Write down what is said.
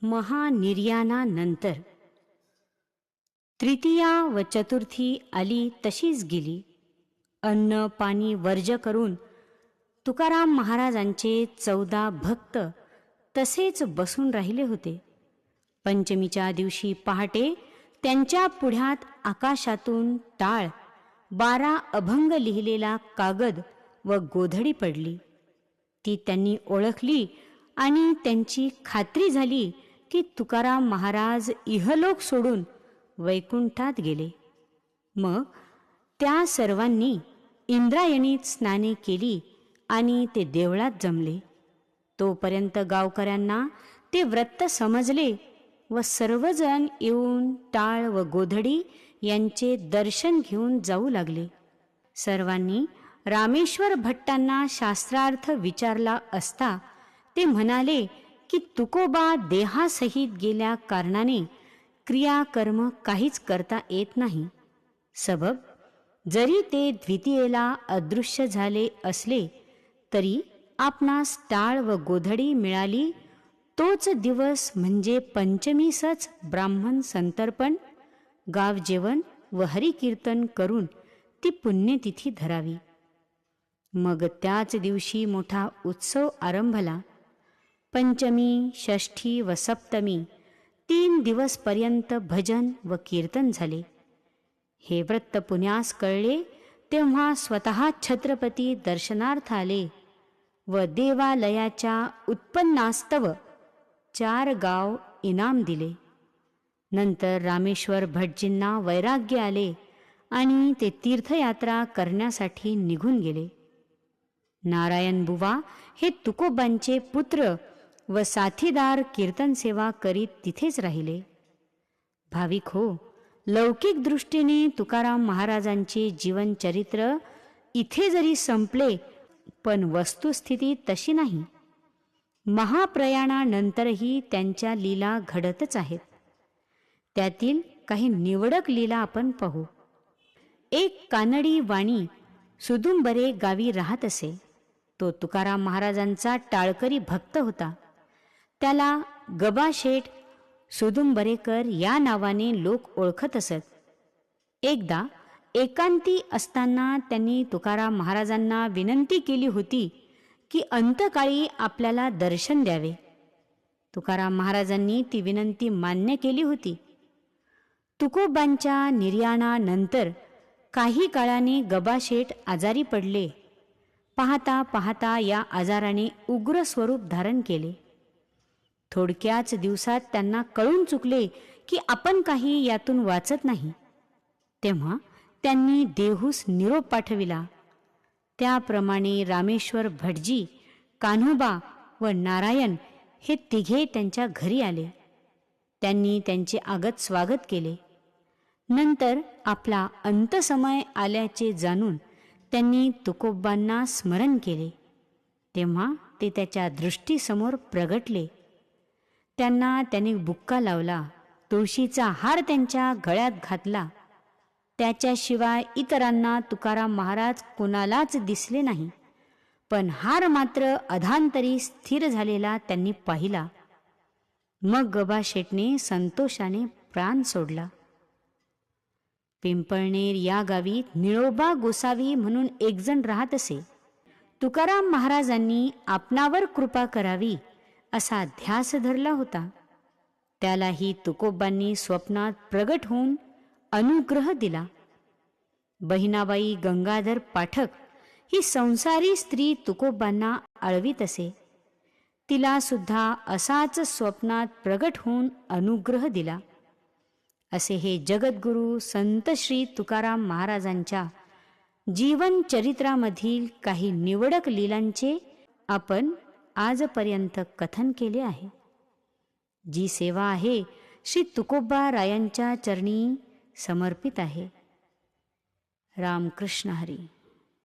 महानिर्याणानंतर तृतीया व चतुर्थी आली तशीच गेली. अन्न पाणी वर्ज करून तुकाराम महाराजांचे 14 भक्त तसेच बसून राहिले होते. पंचमीच्या दिवशी पहाटे त्यांच्या पुढ्यात आकाशातून टाळ, 12 अभंग लिहिलेला कागद व गोधडी पडली. ती त्यांनी ओळखली आणि त्यांची खात्री झाली की तुकाराम महाराज इहलोक सोडून वैकुंठात गेले. मग त्या सर्वांनी इंद्रायणीत स्नाने केली आणि ते देवळात जमले. तोपर्यंत गावकऱ्यांना ते व्रत समजले व सर्वजण येऊन टाळ व गोधडी यांचे दर्शन घेऊन जाऊ लागले. सर्वांनी रामेश्वर भट्टांना शास्त्रार्थ विचारला असता ते म्हणाले की तुकोबा देहासहित गेल्या कारणाने क्रियाकर्म काहीच करता येत नाही. सबब जरी ते द्वितीयेला अदृश्य झाले असले तरी आपणास टाळ व गोधडी मिळाली तोच दिवस म्हणजे पंचमीसच ब्राह्मण संतर्पण, गावजेवण व हरिकीर्तन करून ती पुण्यतिथी धरावी. मग त्याच दिवशी मोठा उत्सव आरंभला. पंचमी, षष्ठी व सप्तमी 3 दिवसपर्यंत भजन व कीर्तन झाले. हे वृत्त पुण्यास कळले तेव्हा स्वतः छत्रपती दर्शनार्थ आले व देवालयाच्या उत्पन्नास्तव 4 गाव इनाम दिले. नंतर रामेश्वर भटजींना वैराग्य आले आणि ते तीर्थयात्रा करण्यासाठी निघून गेले. नारायण बुवा हे तुकोबांचे पुत्र व साथीदार कीर्तन सेवा करीत तिथेच राहिले. भाविक हो, लौकिक दृष्टीने तुकाराम महाराजांचे जीवनचरित्र इथे जरी संपले पण वस्तुस्थिती तशी नाही. महाप्रयाणानंतरही त्यांच्या लीला घडतच आहेत. त्यातील काही निवडक लीला आपण पाहू. एक कानडी वाणी सुदुंबरे गावी राहत असे. तो तुकाराम महाराजांचा टाळकरी भक्त होता. त्याला गबाशेठ सुदुंबरेकर या नावाने लोक ओळखत असत. एकदा एकांती असताना त्यांनी तुकाराम महाराजांना विनंती केली होती की अंतकाळी आपल्याला दर्शन द्यावे. तुकाराम महाराजांनी ती विनंती मान्य केली होती. तुकोबांच्या निर्याणानंतर काही काळाने गबाशेठ आजारी पडले. पाहता पाहता या आजाराने उग्र स्वरूप धारण केले. थोडक्याच दिवसात त्यांना कळून चुकले की आपण काही यातून वाचत नाही. तेव्हा त्यांनी देहूस निरोप पाठविला. त्याप्रमाणे रामेश्वर भटजी, कान्होबा व नारायण हे तिघे त्यांच्या घरी आले. त्यांनी त्यांचे आगत स्वागत केले. नंतर आपला अंतसमय आल्याचे जाणून त्यांनी तुकोबांना स्मरण केले. तेव्हा ते त्याच्या दृष्टीसमोर प्रगटले. त्यांना त्याने बुक्का लावला, तुळशीचा हार त्यांच्या गळ्यात घातला. त्याच्याशिवाय इतरांना तुकाराम महाराज कोणालाच दिसले नाही. पण हार मात्र अधांतरी स्थिर झालेला त्यांनी पाहिला. मग गबाशेठने संतोषाने प्राण सोडला. पिंपळनेर या गावी निळोबा गोसावी म्हणून एकजण राहत असे. तुकाराम महाराजांनी आपणावर कृपा करावी असा ध्यास धरला होता. त्यालाही तुकोबांनी स्वप्नात प्रगट होऊन अनुग्रह दिला. बहिणाबाई गंगाधर पाठक ही संसारी स्त्री तुकोबांना आळवीत असे. तिला सुद्धा असाच स्वप्नात प्रगट होऊन अनुग्रह दिला. असे हे जगद्गुरु संत श्री तुकाराम महाराजांच्या जीवनचरित्रामधील काही निवडक लीलांचे आपण आजपर्यंत कथन केले आहे. जी सेवा आहे श्री तुकोबा रायांच्या चरणी समर्पित आहे. रामकृष्ण हरी.